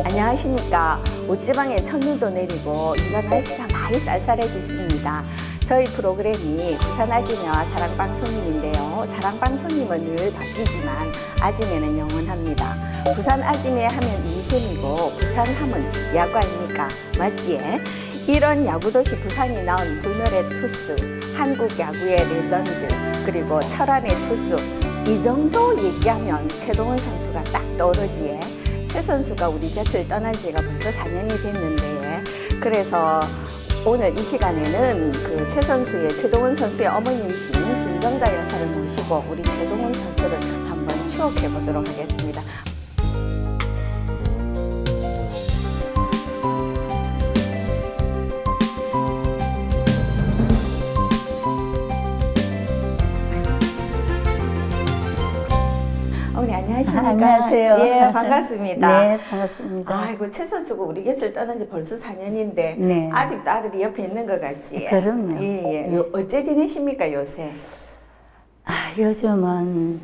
안녕하십니까. 옷지방에 첫눈도 내리고 이런 날씨가 많이 쌀쌀해졌습니다. 저희 프로그램이 부산 아지매와 사랑방송님인데요. 사랑방송님은 늘 바뀌지만 아지매는 영원합니다. 부산 아지매 하면 이샘이고 부산 하면 야구 아닙니까? 맞지? 이런 야구도시 부산이 낳은 불멸의 투수, 한국 야구의 레전드, 그리고 철안의 투수, 이 정도 얘기하면 최동원 선수가 딱 떠오르지에. 최 선수가 우리 곁을 떠난 지가 벌써 4년이 됐는데, 그래서 오늘 이 시간에는 그 최동원 선수의 어머니이신 김정자 여사를 모시고 우리 최동원 선수를 한번 추억해 보도록 하겠습니다. 어머니 안녕하십니까? 안녕하세요. 예, 반갑습니다. 네, 반갑습니다. 아이고, 최 선수가 우리 곁을 떠난 지 벌써 4년인데 네. 아직도 아들이 옆에 있는 것 같지? 그럼요. 예, 예. 어째 지내십니까 요새? 요즘은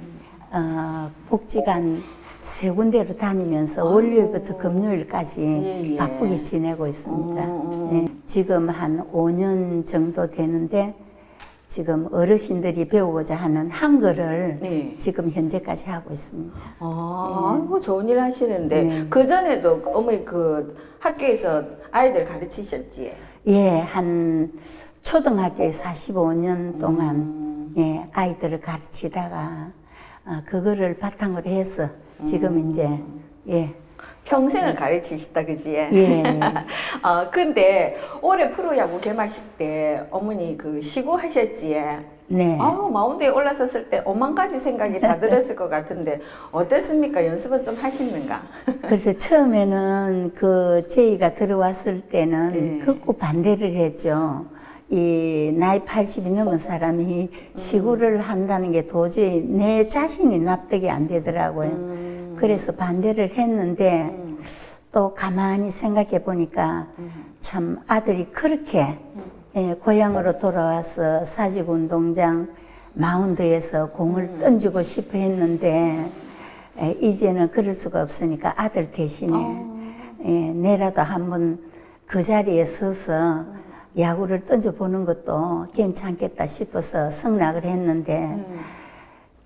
복지관 세 군데로 다니면서 월요일부터 금요일까지 예, 예. 바쁘게 지내고 있습니다. 네, 지금 한 5년 정도 되는데 지금 어르신들이 배우고자 하는 한글을 네. 지금 현재까지 하고 있습니다. 아이고, 좋은 일 하시는데 네. 그전에도 어머니 그 학교에서 아이들 가르치셨지? 예, 한 초등학교에 45년 동안 예, 아이들을 가르치다가 그거를 바탕으로 해서 지금 이제 예. 평생을 가르치셨다, 그지? 예. 근데 올해 프로야구 개막식 때 어머니 그 시구하셨지? 네. 마운드에 올라섰을 때 오만 가지 생각이 다 들었을 것 같은데 어땠습니까? 연습은 좀 하셨는가? 그래서 처음에는 그 제의가 들어왔을 때는 예. 극구 반대를 했죠. 이 나이 80이 넘은 사람이 시구를 한다는 게 도저히 내 자신이 납득이 안 되더라고요. 그래서 반대를 했는데 또 가만히 생각해 보니까 참 아들이 그렇게 예, 고향으로 돌아와서 사직운동장 마운드에서 공을 던지고 싶어 했는데 이제는 그럴 수가 없으니까 아들 대신에 내라도 한번 그 자리에 서서 야구를 던져보는 것도 괜찮겠다 싶어서 승낙을 했는데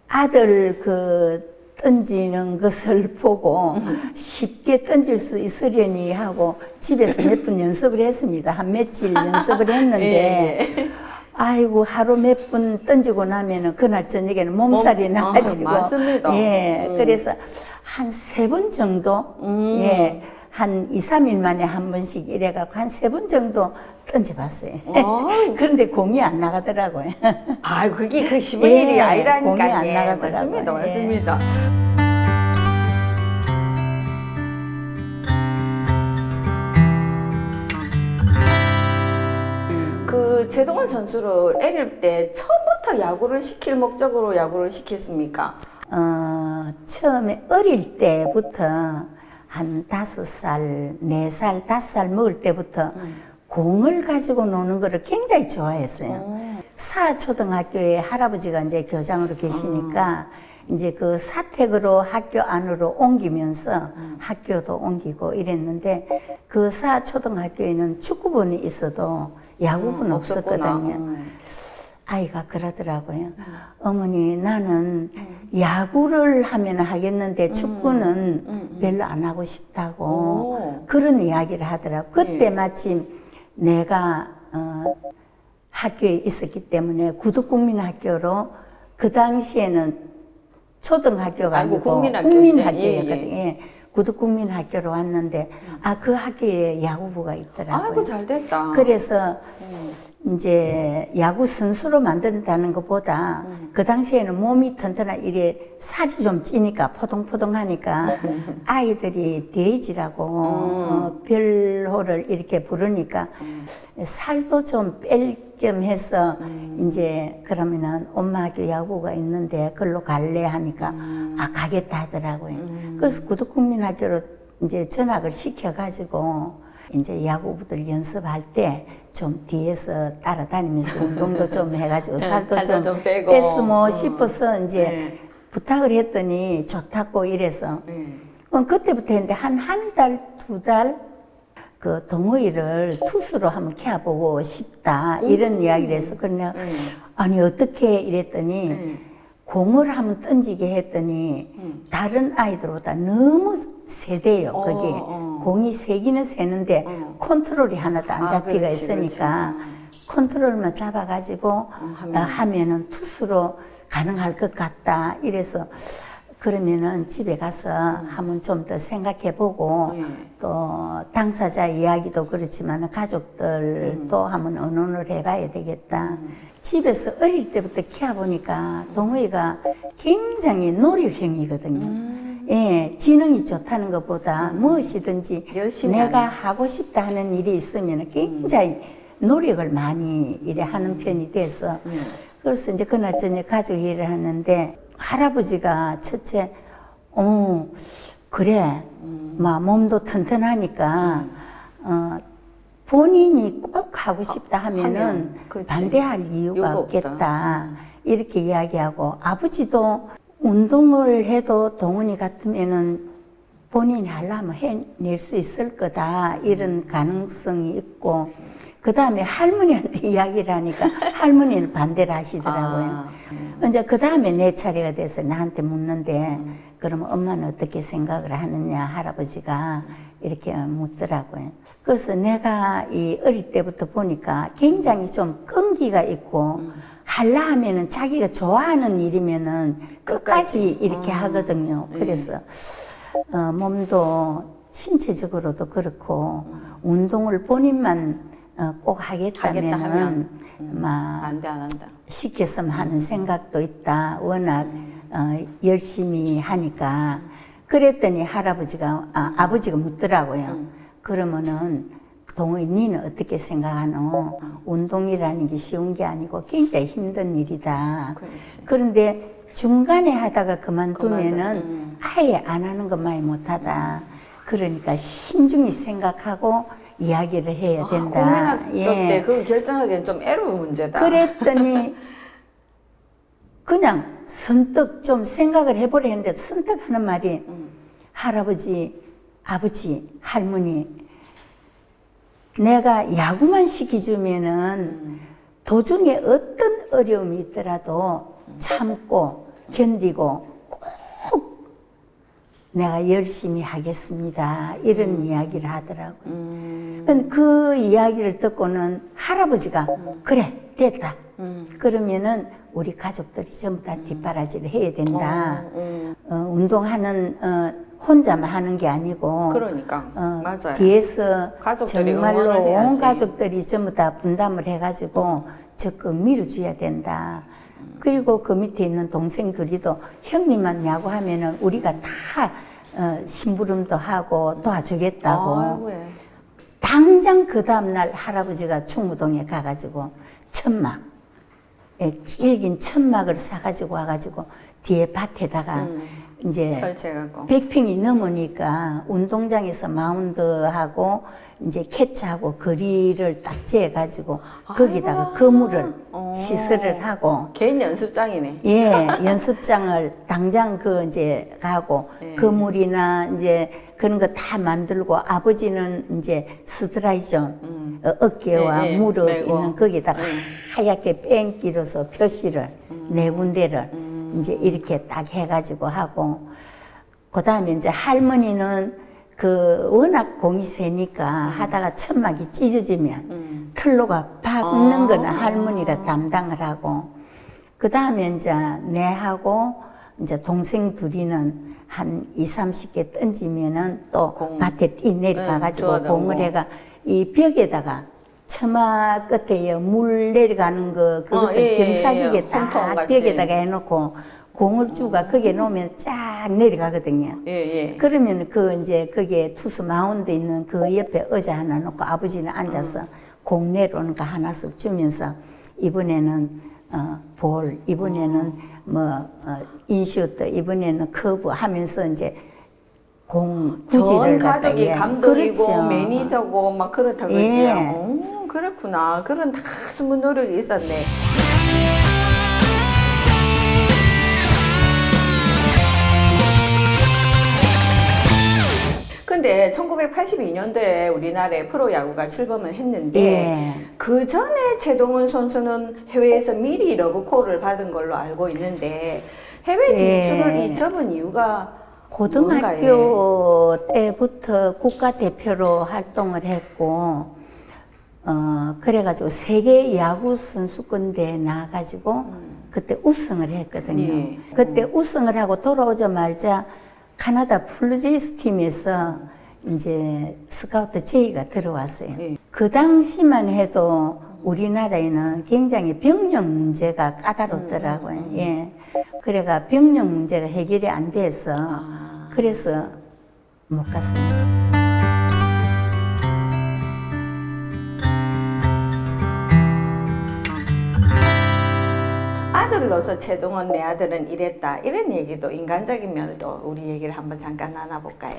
아들 그 던지는 것을 보고 쉽게 던질 수 있으려니 하고 집에서 몇 번 연습을 했습니다. 한 며칠 연습을 했는데 예. 아이고 하루 몇 번 던지고 나면은 그날 저녁에는 몸살이 나가지고 맞습니다. 예 그래서 한 3번 정도 예 한 2, 3일 만에 한 번씩 이래갖고 한 3번 정도 던져봤어요. 그런데 공이 안 나가더라고요. 그게 그 쉬운 예, 일이 아니라니까요. 공이 안 나가더라고요. 맞습니다, 예. 맞습니다. 그 최동원 선수를 어릴 때 처음부터 야구를 시킬 목적으로 야구를 시켰습니까? 처음에 어릴 때부터 한 5살, 4살, 5살 먹을 때부터 공을 가지고 노는 거를 굉장히 좋아했어요. 사초등학교에 할아버지가 이제 교장으로 계시니까 이제 그 사택으로 학교 안으로 옮기면서 학교도 옮기고 이랬는데 그 사초등학교에는 축구부는 있어도 야구부는 없었거든요. 아이가 그러더라고요. 어머니 나는 야구를 하면 하겠는데 축구는 별로 안 하고 싶다고 그런 이야기를 하더라고요. 그때 마침 내가 학교에 있었기 때문에 구덕국민학교로 그 당시에는 초등학교가 아니고 국민학교였거든요. 예. 구덕국민학교로 왔는데 그 학교에 야구부가 있더라고요. 아이고, 잘 됐다. 그래서 이제 야구 선수로 만든다는 것보다 그 당시에는 몸이 튼튼한 이래 살이 좀 찌니까 포동포동하니까 아이들이 데이지라고 별호를 이렇게 부르니까 살도 좀 뺄 겸 해서 이제 그러면은 엄마 학교 야구가 있는데 그걸로 갈래 하니까 가겠다 하더라고요. 그래서 구덕국민학교로 이제 전학을 시켜가지고 이제 야구부들 연습할 때 좀 뒤에서 따라다니면서 운동도 좀 해가지고 살도 좀 빼고. 뺐으면 싶어서 이제 부탁을 했더니 좋다고 이래서 그때부터 했는데 한 달, 두 달 그 동호회를 투수로 한번 키워보고 싶다 이런 이야기를 해서 그냥 아니 어떻게 이랬더니 공을 한번 던지게 했더니 다른 아이들보다 너무 세대요. 거기 공이 세기는 세는데 컨트롤이 하나도 안 잡히가 그렇지, 있으니까 그렇지. 컨트롤만 잡아가지고 하면은 투수로 가능할 것 같다. 이래서 그러면은 집에 가서 한번 좀 더 생각해보고 또 당사자 이야기도 그렇지만 가족들도 한번 의논을 해봐야 되겠다. 집에서 어릴 때부터 키워보니까 동호이가 굉장히 노력형이거든요. 예, 지능이 좋다는 것보다 무엇이든지 열심히 내가 하고 싶다 하는 일이 있으면 굉장히 노력을 많이 이래 하는 편이 돼서 그래서 이제 그날 저녁 가족회의를 하는데 할아버지가 첫째, 그래, 막 몸도 튼튼하니까, 본인이 꼭 하고 싶다 하면은 그렇지. 반대할 이유가 이유가 없겠다. 이렇게 이야기하고, 아버지도 운동을 해도 동훈이 같으면은 본인이 하려면 해낼 수 있을 거다. 이런 가능성이 있고, 그 다음에 할머니한테 이야기를 하니까 할머니는 반대를 하시더라고요. 이제 그 다음에 내 차례가 돼서 나한테 묻는데, 그러면 엄마는 어떻게 생각을 하느냐, 할아버지가 이렇게 묻더라고요. 그래서 내가 이 어릴 때부터 보니까 굉장히 좀 끈기가 있고, 할라 하면은 자기가 좋아하는 일이면은 끝까지 이렇게 하거든요. 그래서, 몸도 신체적으로도 그렇고, 운동을 본인만 꼭 하겠다면은 막 반대 안 한다. 시켰으면 하는 생각도 있다. 워낙 열심히 하니까. 그랬더니 할아버지가 아버지가 묻더라고요. 그러면은 동의 니는 어떻게 생각하노? 운동이라는 게 쉬운 게 아니고 굉장히 힘든 일이다. 그렇지. 그런데 중간에 하다가 그만두면은 아예 안 하는 것만이 못하다. 그러니까 신중히 생각하고 이야기를 해야 된다. 고민할 때 그거 결정하기엔 좀 애로운 문제다. 그랬더니 그냥 선뜻 좀 생각을 해보려 했는데 선뜻 하는 말이 할아버지, 아버지, 할머니 내가 야구만 시켜주면은 도중에 어떤 어려움이 있더라도 참고 견디고 꼭 내가 열심히 하겠습니다. 이런 이야기를 하더라고요. 그 이야기를 듣고는 할아버지가 그래 됐다. 그러면은 우리 가족들이 전부 다 뒷바라지를 해야 된다. 운동하는 혼자만 하는 게 아니고 그러니까 맞아요. 뒤에서 가족들이 정말로 응원을 온 해야지. 가족들이 전부 다 분담을 해가지고 적극 밀어줘야 된다. 그리고 그 밑에 있는 동생 둘이도 형님만 야구하면은 우리가 다 심부름도 하고 도와주겠다고. 아이고야. 당장 그 다음날 할아버지가 충무동에 가가지고 천막, 질긴 천막을 사가지고 와가지고 뒤에 밭에다가 이제 설치해갖고 100평이 넘으니까 운동장에서 마운드하고 이제 캐치하고 거리를 딱 재가지고 거기다가 그물을 시설을 하고 개인 연습장이네. 예, 연습장을 당장 이제 가고, 그물이나 이제 그런 거 다 만들고, 아버지는 이제 스트라이저, 어깨와 네, 무릎 메고. 있는 거기다가 하얗게 뺑기로서 표시를, 네 군데를 이제 이렇게 딱 해가지고 하고, 그 다음에 이제 할머니는 워낙 공이 세니까 하다가 천막이 찢어지면 틀로가 박는 거는 할머니가 담당을 하고, 그 다음에 이제 내하고 이제 동생 둘이는 한 20, 30개 던지면은 또 밭에 뛰 내려가가지고 공을 해가 이 벽에다가 처마 끝에 물 내려가는 그것을 경사지게 딱 홈통같이. 벽에다가 해놓고 공을 주가 거기에 놓으면 쫙 내려가거든요. 예. 그러면 이제 거기에 투수 마운드 있는 그 옆에 의자 하나 놓고 아버지는 앉아서 공 내려오는 거 하나씩 주면서 이번에는 볼, 이번에는 인슈트, 이번에는 커브 하면서 이제 공 구질을 전 가족이 감독이고 그렇죠. 매니저고 막 그렇다 그러지. 예. 그렇구나. 그런 다 숨은 노력이 있었네. 근데 1982년도에 우리나라에 프로야구가 출범을 했는데 예. 그 전에 최동원 선수는 해외에서 미리 러브콜을 받은 걸로 알고 있는데 해외 진출을 예. 이 접은 이유가 고등학교 때부터 국가대표로 활동을 했고, 그래가지고 세계 야구 선수권대에 나가가지고 그때 우승을 했거든요. 예. 그때 우승을 하고 돌아오자마자 카나다 블루제이스 팀에서 이제 스카우트 제의가 들어왔어요. 예. 그 당시만 해도 우리나라에는 굉장히 병력 문제가 까다롭더라고요. 예. 그래가 병력 문제가 해결이 안 돼서 그래서 못 갔습니다. 아들로서 최동원 내 아들은 이랬다 이런 얘기도 인간적인 면을 또 우리 얘기를 한번 잠깐 나눠볼까요?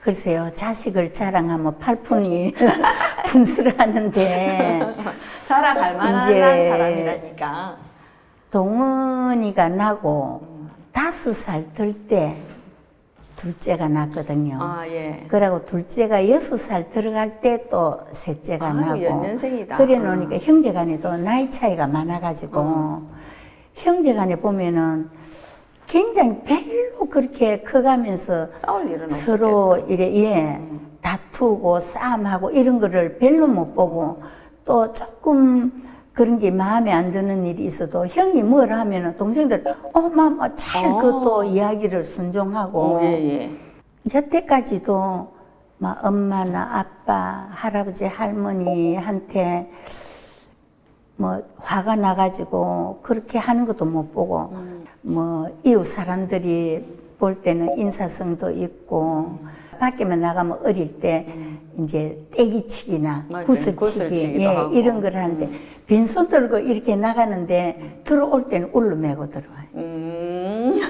글쎄요, 자식을 자랑하면 팔푼이 분수라는데 자랑할 만한 이제 사람이라니까. 동은이가 나고 5살 될 때 둘째가 났거든요. 아 예. 그러고 둘째가 6살 들어갈 때 또 셋째가 아이고, 나고 연년생이다. 그래 놓으니까 형제간에도 나이 차이가 많아가지고 형제간에 보면은 굉장히 별로 그렇게 커가면서 싸울 일은 서로 없었겠다. 이래 예 다투고 싸움하고 이런 거를 별로 못 보고 또 조금 그런 게 마음에 안 드는 일이 있어도 형이 뭘 하면은 동생들 마마 잘 그것도 이야기를 순종하고 예. 여태까지도 막 엄마나 아빠 할아버지 할머니한테 뭐 화가 나가지고 그렇게 하는 것도 못 보고 뭐 이웃 사람들이 볼 때는 인사성도 있고 밖에만 나가면 어릴 때 이제 떼기치기나 맞아요. 구슬치기 구슬치기도 예 하고. 이런 걸 하는데 빈손 들고 이렇게 나가는데 들어올 때는 울로 메고 들어와요.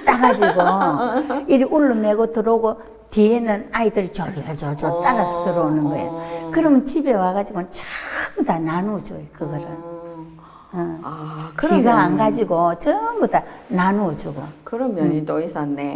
따가지고 이리 울로 메고 들어오고 뒤에는 아이들 졸졸졸 따라서 들어오는 거예요. 그러면 집에 와가지고 전부 다 나눠줘요 그거를. 아 지가 안 가지고 전부 다 나눠주고. 그런 면이 또 있었네.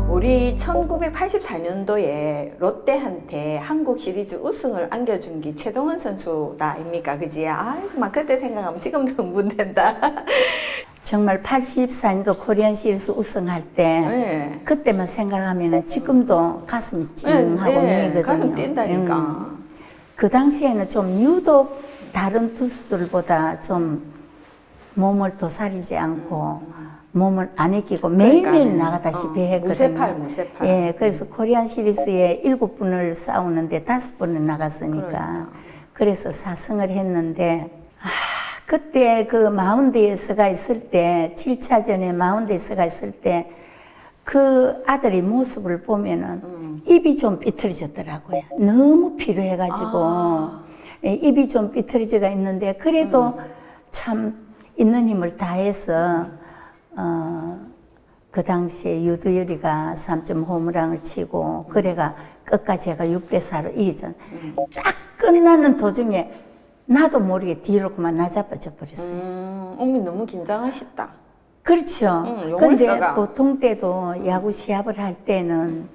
우리 1984년도에 롯데한테 한국 시리즈 우승을 안겨준 게 최동원 선수다 아닙니까? 그지? 아이고, 막 그때 생각하면 지금도 흥분된다. 정말 84년도 코리안 시리즈 우승할 때 네. 그때만 생각하면 지금도 가슴이 찡하고 미거든요. 가슴 뛴다니까. 그 당시에는 좀 유독 다른 투수들보다 좀 몸을 도사리지 않고 몸을 안 익히고 매일매일 나가다시피 했거든요. 무쇠팔. 예, 그래서 코리안 시리즈에 7분을 싸우는데 5분을 나갔으니까. 그러니까. 그래서 4승을 했는데, 그때 그 마운드에 서가 있을 때, 7차전에 마운드에 서가 있을 때, 그 아들의 모습을 보면은 입이 좀 삐뚤어졌더라고요. 너무 필요해가지고. 예, 입이 좀 삐뚤어져가 있는데, 그래도 참 있는 힘을 다해서, 그 당시에 유두열이가 3점 홈런을 치고, 그래가 끝까지 제가 6대4로 이기전. 딱 끝나는 도중에 나도 모르게 뒤로 그만 나자빠져 버렸어요. 어머니 너무 긴장하셨다. 그렇죠. 용을 근데 써가. 보통 때도 야구 시합을 할 때는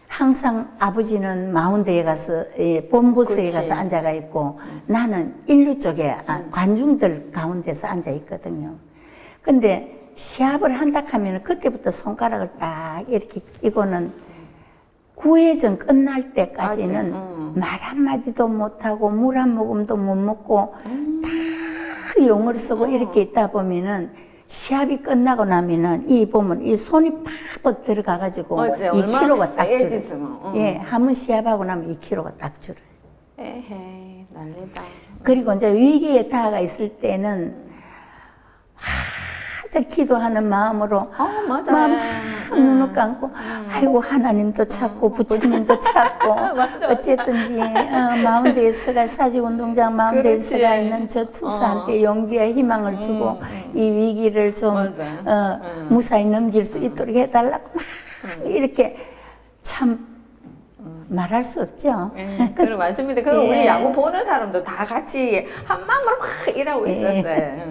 항상 아버지는 마운드에 가서, 예, 본부석에 그치. 가서 앉아가 있고, 나는 일루 쪽에 관중들 가운데서 앉아 있거든요. 근데 시합을 한다 하면 그때부터 손가락을 딱 이렇게 이거는 9회전 끝날 때까지는 말 한마디도 못하고 물 한 모금도 못 먹고 다 용을 쓰고 이렇게 있다 보면은 시합이 끝나고 나면은 이 보면 이 손이 팍 들어가가지고 맞아요. 2kg가 딱 줄어요. 세지지만. 예, 한 번 시합하고 나면 2kg가 딱 줄어요. 에헤이 난리다. 그리고 이제 위기에 다가 있을 때는 진짜 기도하는 마음으로 맞아. 마음 눈을 감고 아이고 하나님도 찾고 부처님도 찾고 어쨌든지 마운드에 서가 사직운동장 마운드에 그렇지. 서가 있는 저 투수한테 용기와 희망을 주고 이 위기를 좀 맞아. 무사히 넘길 수 있도록 해달라고 막 이렇게 참 말할 수 없죠. 그럼 맞습니다. 그 예. 우리 야구 보는 사람도 다 같이 한 마음으로 막 일하고 있었어요.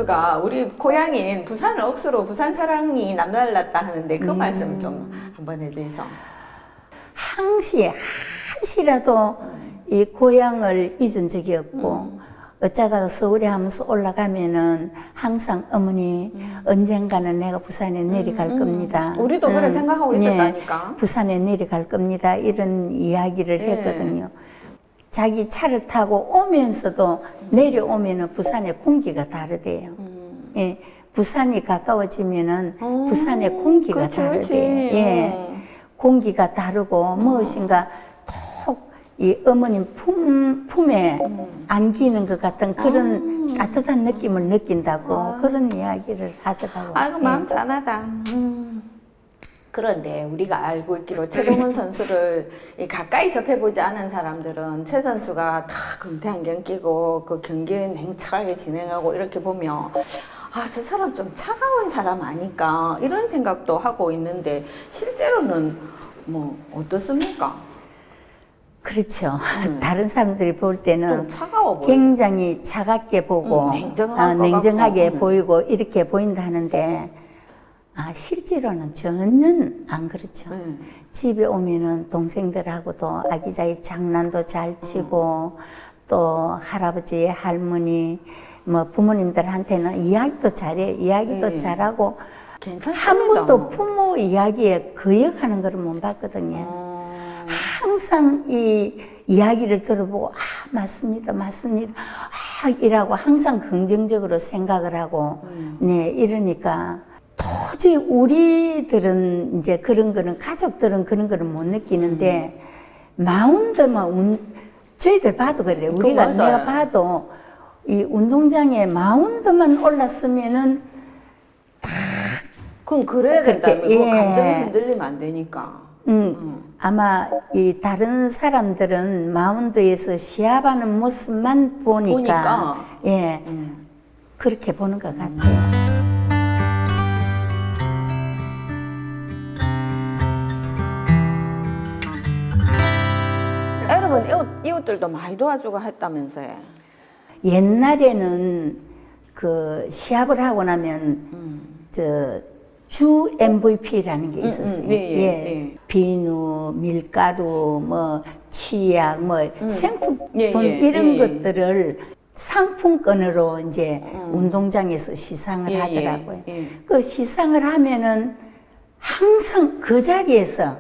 선수가 우리 고향인 부산을 억수로 부산 사랑이 남달랐다 하는데 그 말씀 좀 한번 해주이소. 한시라도 이 고향을 잊은 적이 없고 어쩌다가 서울에 하면서 올라가면은 항상 어머니 언젠가는 내가 부산에 내려갈 겁니다. 우리도 그래 생각하고 있었다니까. 부산에 내려갈 겁니다. 이런 이야기를 했거든요. 자기 차를 타고 오면서도 내려오면은 부산의 공기가 다르대요. 예, 부산이 가까워지면은 부산의 공기가 다르대요. 예, 공기가 다르고 무엇인가 톡 이 어머님 품에 안기는 것 같은 그런 따뜻한 느낌을 느낀다고 그런 이야기를 하더라고요. 아이고 마음 짠하다. 그런데 우리가 알고 있기로 최동원 선수를 가까이 접해보지 않은 사람들은 최 선수가 다 금태 안경 끼고 그 경기를 냉철하게 진행하고 이렇게 보면 아, 저 사람 좀 차가운 사람 아닐까 이런 생각도 하고 있는데 실제로는 뭐 어떻습니까? 그렇죠. 다른 사람들이 볼 때는 좀 차가워 보여. 굉장히 차갑게 보고 냉정하게 같고. 보이고 이렇게 보인다 하는데 실제로는 전혀 안 그렇죠. 집에 오면은 동생들하고도 아기자기 장난도 잘 치고 또 할아버지, 할머니, 뭐 부모님들한테는 이야기도 잘해, 이야기도 잘하고 괜찮습니다. 한 번도 부모 이야기에 거역하는 걸 못 봤거든요. 항상 이 이야기를 들어보고 맞습니다, 맞습니다, 이라고 항상 긍정적으로 생각을 하고 네 이러니까. 도저히 우리들은 이제 그런 거는 가족들은 그런 거는 못 느끼는데 마운드만 저희들 봐도 그래요. 우리가 내가 봐도 이 운동장에 마운드만 올랐으면은 그럼 그래야 된다면 예. 그 감정이 흔들리면 안 되니까. 아마 이 다른 사람들은 마운드에서 시합하는 모습만 보니까. 예 그렇게 보는 것 같아요. 여러분 이웃들도 많이 도와주고 했다면서요. 옛날에는 그 시합을 하고 나면 주 MVP라는 게 있었어요. 네. 비누, 밀가루, 뭐 치약, 뭐 생필품 예. 이런 것들을 상품권으로 이제 운동장에서 시상을 하더라고요. 그 시상을 하면은 항상 그 자리에서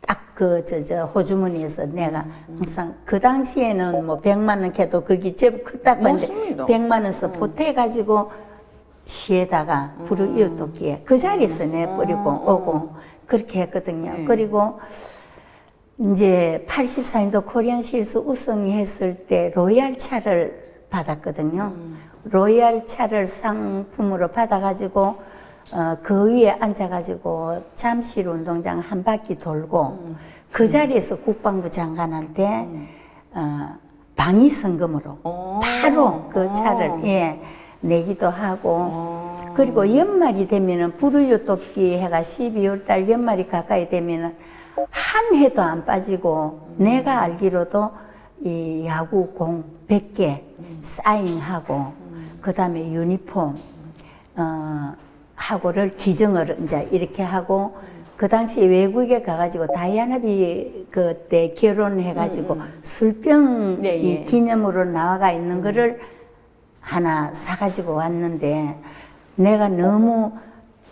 딱 호주머니에서 내가 항상 그 당시에는 뭐 100만 원 캐도 그게 제법 크다고 했는데 100만 원 써 보태가지고 시에다가 불을 이웃돕기에 그 자리에서 내버리고 오고 그렇게 했거든요. 그리고 이제 84년도 코리안 실수 우승했을 때 로얄 차를 받았거든요. 로얄 차를 상품으로 받아가지고 그 위에 앉아가지고 잠실 운동장 한 바퀴 돌고 그 자리에서 국방부 장관한테 방위 성금으로 바로 그 차를 내기도 하고 그리고 연말이 되면은 불우유 돕기 해가 12월 달 연말이 가까이 되면은 한 해도 안 빠지고 내가 알기로도 이 야구공 100개 사인하고 그 다음에 유니폼 하고를 기증을 이제 이렇게 하고 그 당시 외국에 가가지고 다이아나비 그때 결혼해가지고 술병 이 기념으로 나와가 있는 거를 하나 사가지고 왔는데 내가 너무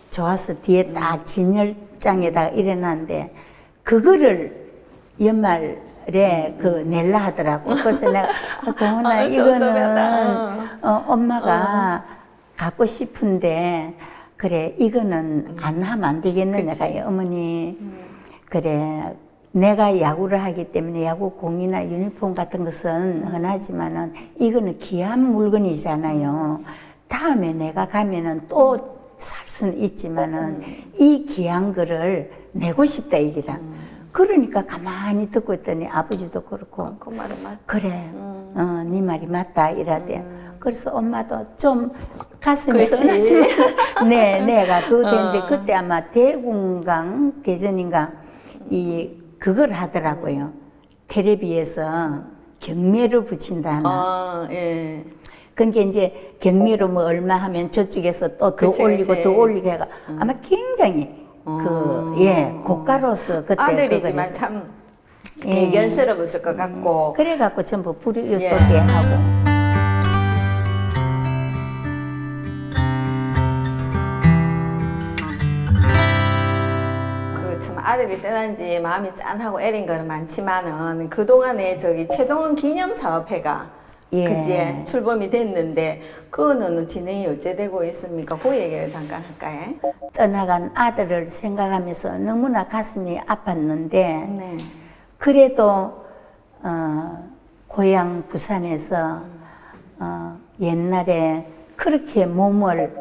좋아서 뒤에 딱 진열장에다가 이래놨는데 그거를 연말에 낼라 하더라고. 그래서 내가 동훈아 이거는 엄마가 갖고 싶은데 그래 이거는 안 하면 안 되겠네. 내가 어머니 그래 내가 야구를 하기 때문에 야구공이나 유니폼 같은 것은 흔하지만은 이거는 귀한 물건이잖아요. 다음에 내가 가면은 또 살 수는 있지만은 이 귀한 거를 내고 싶다 이기다. 그러니까 가만히 듣고 있더니 아버지도 그렇고 그 말은 맞. 그래 네 말이 맞다 이라대. 그래서 엄마도 좀 가슴이 쏘나지만 내가 그랬는데 그때 아마 대군강 대전인가 그걸 하더라고요. 텔레비에서 경매를 붙인다 하나. 그러니까 이제 경미로 뭐 얼마 하면 저쪽에서 또 더 그치, 올리고 그치. 더 올리고 해가 아마 굉장히 고가로서 그때 아들이지만 그거 했어요. 참 예. 대견스러웠을 것 같고. 그래갖고 전부 부르게 예. 하고. 그 참 아들이 떠난 지 마음이 짠하고 애린 거는 많지만은 그동안에 저기 최동원 기념사업회가 예. 그지에 출범이 됐는데 그거는 진행이 어째 되고 있습니까? 그 얘기를 잠깐 할까요? 떠나간 아들을 생각하면서 너무나 가슴이 아팠는데 네. 그래도 고향 부산에서 옛날에 그렇게 몸을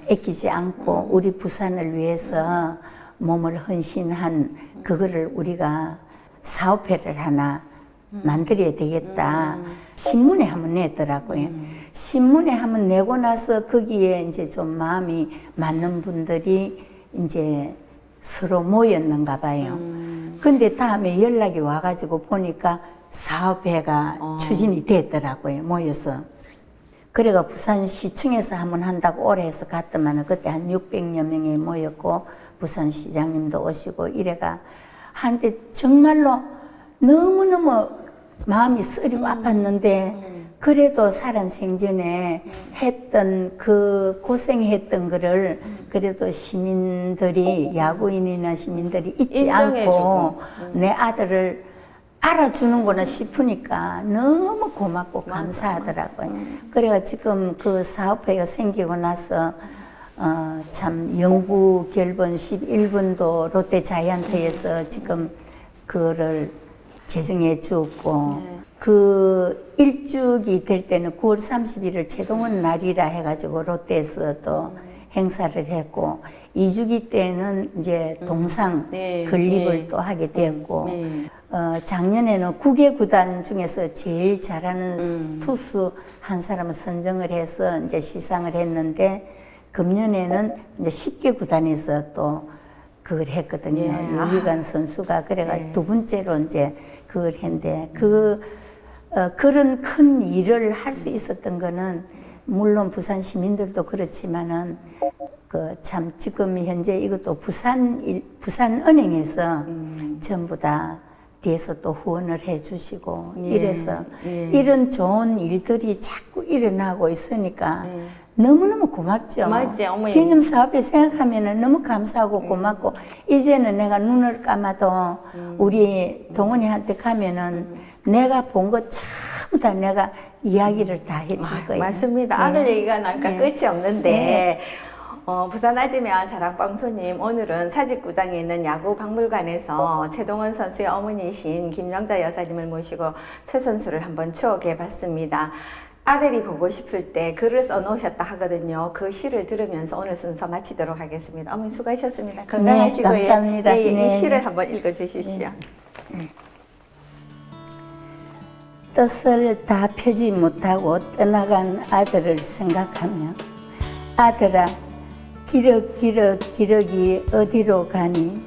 아끼지 않고 우리 부산을 위해서 몸을 헌신한 그거를 우리가 사업회를 하나 만들어야 되겠다. 신문에 한번 냈더라고요. 신문에 한번 내고 나서 거기에 이제 좀 마음이 맞는 분들이 이제 서로 모였는가 봐요. 근데 다음에 연락이 와가지고 보니까 사업회가 추진이 됐더라고요. 모여서. 그래가 부산시청에서 한번 한다고 오래 해서 갔더만은 그때 한 600여 명이 모였고 부산시장님도 오시고 이래가 한데 정말로 너무너무 마음이 쓰리고 아팠는데 그래도 살아생전에 했던 그 고생했던 거를 그래도 시민들이 야구인이나 시민들이 잊지 인정해주고. 않고 내 아들을 알아주는구나 싶으니까 너무 고맙고 감사하더라고요. 그래가 지금 그 사업회가 생기고 나서 참 영구 결번 11번도 롯데 자이언트에서 지금 그거를 제정해 주었고 그 일주기 될 때는 9월 30일을 최동원 날이라 해가지고 롯데에서 또 행사를 했고 2주기 때는 이제 동상 네, 건립을 네. 또 하게 됐고 네. 작년에는 9개 구단 중에서 제일 잘하는 투수 한 사람을 선정을 해서 이제 시상을 했는데 금년에는 이제 10개 구단에서 또 그걸 했거든요. 예. 유희관 선수가 그래가 예. 두 번째로 이제 그걸 했는데 그런 큰 일을 할 수 있었던 거는 물론 부산 시민들도 그렇지만은 그 참 지금 현재 이것도 부산은행에서 전부 다 뒤에서 또 후원을 해주시고 예. 이래서 예. 이런 좋은 일들이 자꾸 일어나고 있으니까 너무너무 고맙죠. 맞지, 어머니. 기념사업에 생각하면 너무 감사하고 고맙고 이제는 내가 눈을 감아도 우리 동원이한테 가면은 내가 본 거 전부 다 내가 이야기를 다 해줄 거예요. 맞습니다. 네. 아들 얘기가 나니까 네. 끝이 없는데 부산 아지매와 사랑방송님 오늘은 사직구장에 있는 야구박물관에서 최동원 선수의 어머니이신 김영자 여사님을 모시고 최 선수를 한번 추억해 봤습니다. 아들이 보고 싶을 때 글을 써놓으셨다 하거든요. 그 시를 들으면서 오늘 순서 마치도록 하겠습니다. 어머니 수고하셨습니다. 건강하시고요. 감사합니다. 예, 예, 네. 이 시를 한번 읽어주십시오. 뜻을 다 펴지 못하고 떠나간 아들을 생각하며 아들아 기럭기 어디로 가니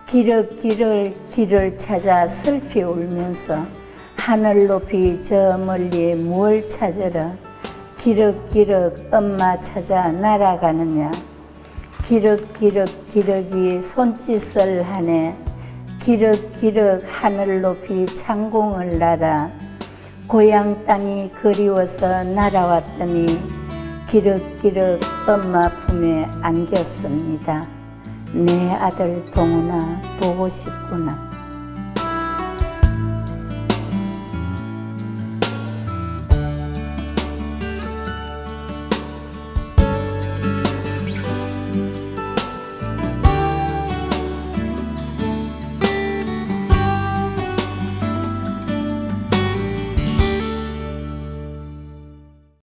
길을 찾아 슬피 울면서 하늘 높이 저 멀리 무얼 찾으러 기럭 엄마 찾아 날아가느냐 기럭이 손짓을 하네 기럭 하늘 높이 창공을 날아 고향 땅이 그리워서 날아왔더니 기럭 엄마 품에 안겼습니다. 내 아들 동훈아 보고 싶구나.